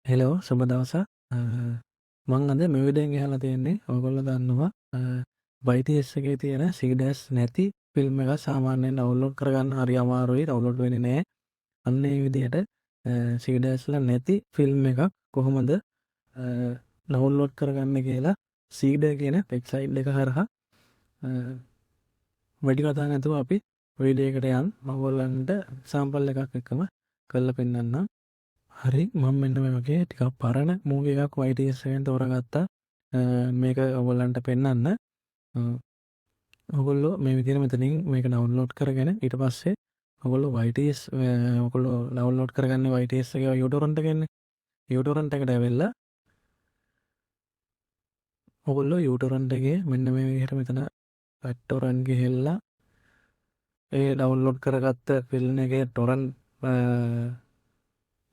Hello සුබ දවසක්. මං අද මේ විදිහෙන් ගහලා තියෙන්නේ ඔයගොල්ලෝ දන්නවා YTS එකේ තියෙන CDS නැති ෆිල්ම් එක සාමාන්‍යයෙන් ඩවුන්ලෝඩ් කරගන්න හරි අමාරුයි, ඩවුන්ලෝඩ් වෙන්නේ නැහැ. අන්න ඒ විදිහට CDS ලා නැති ෆිල්ම් එකක් කොහොමද ඩවුන්ලෝඩ් කරගන්නේ කියලා සීඩ කියන වෙබ්සයිට් එක හරහා වැඩි කතා නැතුව අපි වීඩියෝ එකට යන් ඔයගොල්ලන්ට සාම්පල් එකක් එක්කම කරලා පෙන්නන්නම්. හරි මම මෙන්න මේ වගේ ටිකක් පරණ මූවී එකක් YTS එකෙන් තෝරගත්තා. මේක ඔයගොල්ලන්ට පෙන්නන්න. ඔයගොල්ලෝ මේ විදිහට මෙතනින් මේක ඩවුන්ලෝඩ් කරගෙන ඊට පස්සේ ඔයගොල්ලෝ YTS ඔයගොල්ලෝ ඩවුන්ලෝඩ් කරගන්නේ YTS එකේ uTorrent එකෙන්නේ. uTorrent එකට ඇවිල්ලා ඔයගොල්ලෝ uTorrent එකේ මෙන්න මේ විදිහට මෙතන torrent ගිහිල්ලා ඒ ඩවුන්ලෝඩ් කරගත්ත ෆිල්ම් එකේ torrent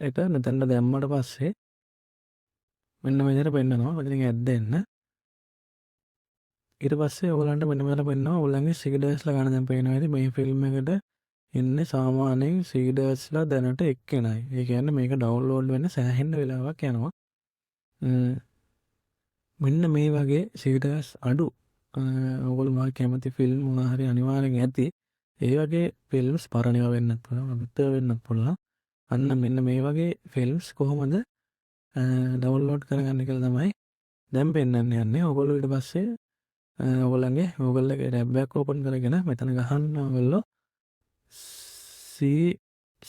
එක මෙතනට දැම්මට පස්සේ මෙන්න මේ විදිහට පෙන්නනවා. මෙතනින් ඇඩ් දෙන්න. ඊට පස්සේ ඔයගලන්ට මෙන්න මෙතන පෙන්නනවා ඔයගලන්ගේ සීඩර්ස්ලා ගන්න දැන් පේනවා ඇති මේ ෆිල්ම් එකට ඉන්නේ සාමාන්‍යයෙන් සීඩර්ස්ලා දැනට එක්කෙනයි. ඒ කියන්නේ මේක ඩවුන්ලෝඩ් වෙන්න සෑහෙන වෙලාවක් යනවා. මෙන්න මේ වගේ සීඩර්ස් අඩු ඔයගොල්ලෝ කැමති ෆිල්ම් මොනවා හරි අනිවාර්යෙන් ඇති. ඒ වගේ ෆිල්ම්ස් පරණ ඒවා වෙන්නත් පුළුවන්, අලුත් ඒවා වෙන්නත් පුළුවන්. අන්න මෙන්න මේ වගේ ෆිල්ම්ස් කොහොමද ඩවුන්ලෝඩ් කරගන්න කියලා තමයි දැන් පෙන්වන්න යන්නේ. ඔයගොල්ලෝ ඊට පස්සේ ඔයගොල්ලන්ගේ Google එකේ ටැබ් එකක් ඕපන් කරගෙන මෙතන ගහන්න ඔයගොල්ලෝ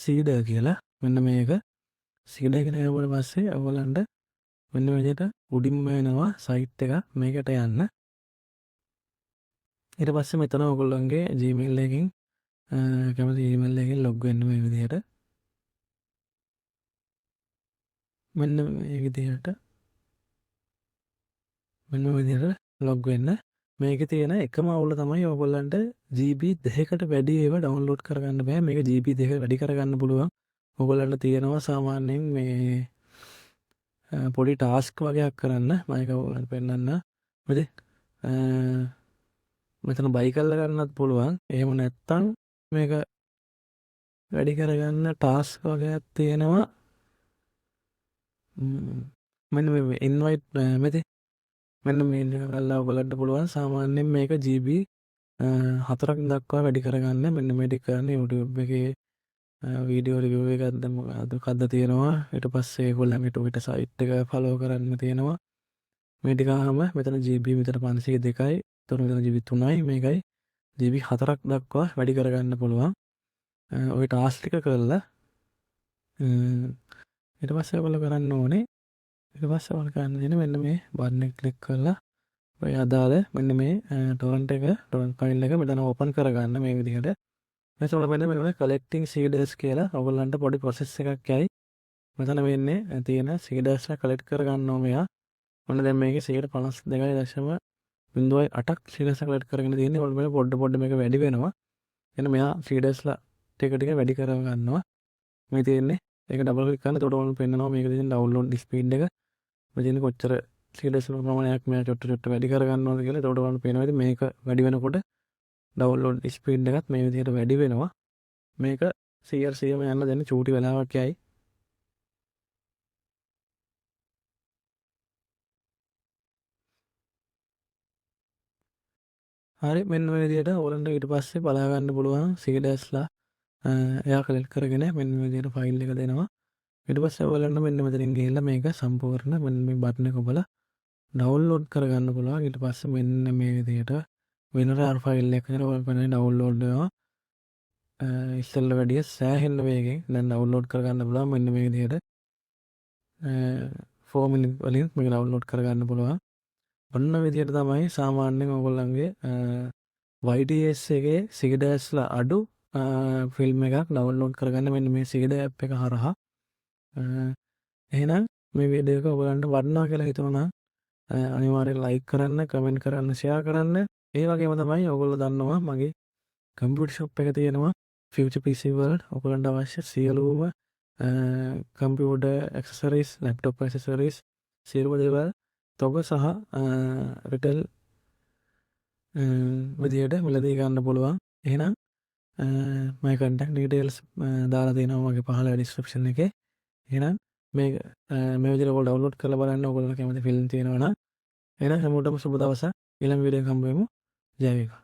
සීඩර් කියලා. මෙන්න මේක සීඩර් එකට ගියාට පස්සේ ඔයගොල්ලන්ට මෙන්න මේ විදිහට උඩින්ම වෙනවා සයිට් එක. මේකට යන්න. ඊට පස්සේ මෙතන ඔයගොල්ලන්ගේ Gmail එකකින් කැමති email එකකින් log වෙන්න මේ විදිහට. මෙන්න මේ විදිහට log වෙන්න. මේකේ තියෙන එකම අවුල තමයි ඔයගොල්ලන්ට GB 2කට වැඩි ඒවා ඩවුන්ලෝඩ් කරගන්න බෑ. මේක GB 2 වැඩි කරගන්න පුළුවන්. ඔයගොල්ලන්ට තියෙනවා සාමාන්‍යයෙන් මේ පොඩි ටාස්ක් වගේක් කරන්න. මම ඒක ඔයගොල්ලන්ට පෙන්නන්න. මෙතන බයි කරලා ගන්නත් පුළුවන්. එහෙම නැත්නම් මේක වැඩි කරගන්න ටාස්ක් වගේක් තියෙනවා. මෙන්න මේ ඉන්වයිට් මෙන්න මේ කරලා ඔයගොල්ලන්ට පුළුවන් සාමාන්‍යයෙන් මේක GB 4ක් දක්වා වැඩි කරගන්න. මෙන්න මේ ටික කරන්න YouTube එකේ වීඩියෝ රිවිව් එකක් මොකද්ද තියෙනවා. ඊට පස්සේ ඒගොල්ලන්ගේ Twitter site එක follow කරන්න තියෙනවා. මේ ටිකම මෙතන GB මෙතන 502යි, එතන මෙතන GB 3යි, මේකයි GB 4ක් දක්වා වැඩි කරගන්න පුළුවන්. ওই ටාස්ක් ටික කරලා ඊට පස්සේ ඔයගොල්ලෝ කරන්න ඕනේ කරන්න දෙන මෙන්න මේ බටන් එක ක්ලික් කරලා ඔය අදාළ මෙන්න මේ ටොරන්ට් ෆයිල් එක මෙතන ඕපන් කරගන්න මේ විදිහට. මෙතන මෙන්න මේ collecting seeders කියලා ඔයගොල්ලන්ට පොඩි process එකක් යයි. මෙතන වෙන්නේ තියෙන seeders ලා collect කරගන්නවා මෙයා. ඔන්න දැන් මේකේ 52.08ක් seeders ලා collect කරගෙන තියෙන්නේ. ඔන්න පොඩ මේක වැඩි වෙනවා. එන්න මෙයා seeders ලා ටික වැඩි කරගන්නවා. මේ තියෙන්නේ ඒක ඩබල් ක්ලික් කරන එතකොට ඔන්න පෙන්නනවා මේක තියෙන download speed එක. මෙතන කොච්චර සීඩර්ස් ප්‍රමාණයක් මෙයා චොට්ට වැඩි කරගන්නවද කියලා. එතකොට ඔයාලට පේනවා ඉතින් මේක වැඩි වෙනකොට ඩවුන්ලෝඩ් ස්පීඩ් එකත් මේ විදිහට වැඩි වෙනවා. මේක 100%ම යන්න දැන් චූටි වෙලාවක් යයි. හරි මෙන්න මේ විදිහට ඔයාලන්ට ඊට පස්සේ බලා ගන්න පුළුවන් සීඩර්ස්ලා එයා කලෙක්ට් කරගෙන මෙන්න මේ විදිහට ෆයිල් එක දෙනවා. ඊට පස්සේ ඔයාලන්ට මෙන්න මෙතනින් ගිහිල්ලා මේක සම්පූර්ණ මෙන්න මේ බටන් එක ඔබලා ඩවුන්ලෝඩ් කරගන්න පුළුවන්. ඊට පස්සේ මෙන්න මේ විදිහට වෙනර ෆයිල් එකක් කරලා ඔයාලට ඩවුන්ලෝඩ් වෙනවා. ඉස්සෙල්ල වැඩිය සෑහෙන වේගෙන් දැන් ඩවුන්ලෝඩ් කරගන්න පුළුවන්. මෙන්න මේ විදිහට 4 මිනිත් වලින් මේක ඩවුන්ලෝඩ් කරගන්න පුළුවන්. ඔන්න විදිහට තමයි සාමාන්‍යයෙන් ඔයගොල්ලන්ගේ YTS එකේ සීඩර්ස්ලා අඩු ෆිල්ම් එකක් ඩවුන්ලෝඩ් කරගන්න මෙන්න මේ සීඩර් ඇප් එක හරහා. එහෙනම් මේ වීඩියෝ එක ඔයගලන්ට වටිනවා කියලා හිතුණා නම් අනිවාර්යෙන් ලයික් කරන්න, කමෙන්ට් කරන්න, ෂෙයා කරන්න. ඒ වගේම තමයි ඔයගොල්ලෝ දන්නවා මගේ කම්පියුටර් ෂොප් එක තියෙනවා Future PC World. ඔයගලන්ට අවශ්‍ය සියලුම කම්පියුටර් ඇක්සසරිස්, ලැප්ටොප් ඇක්සසරිස් සියලුම දේවල් තොග සහ රිටේල් විදියට මිලදී ගන්න පුළුවන්. එහෙනම් my contact details දාලා තියෙනවා මගේ පහළ description එකේ. එහෙනම් මේ මේ විදිහට ඔයගොල්ලෝ ඩවුන්ලෝඩ් කරලා බලන්න ඔයගොල්ලෝ කැමති ෆිල්ම් තියෙනවා නම්. එහෙනම් හැමෝටම සුබ දවසක්. ඊළඟ වීඩියෝ එක හම්බ වෙමු. ජය වේවා.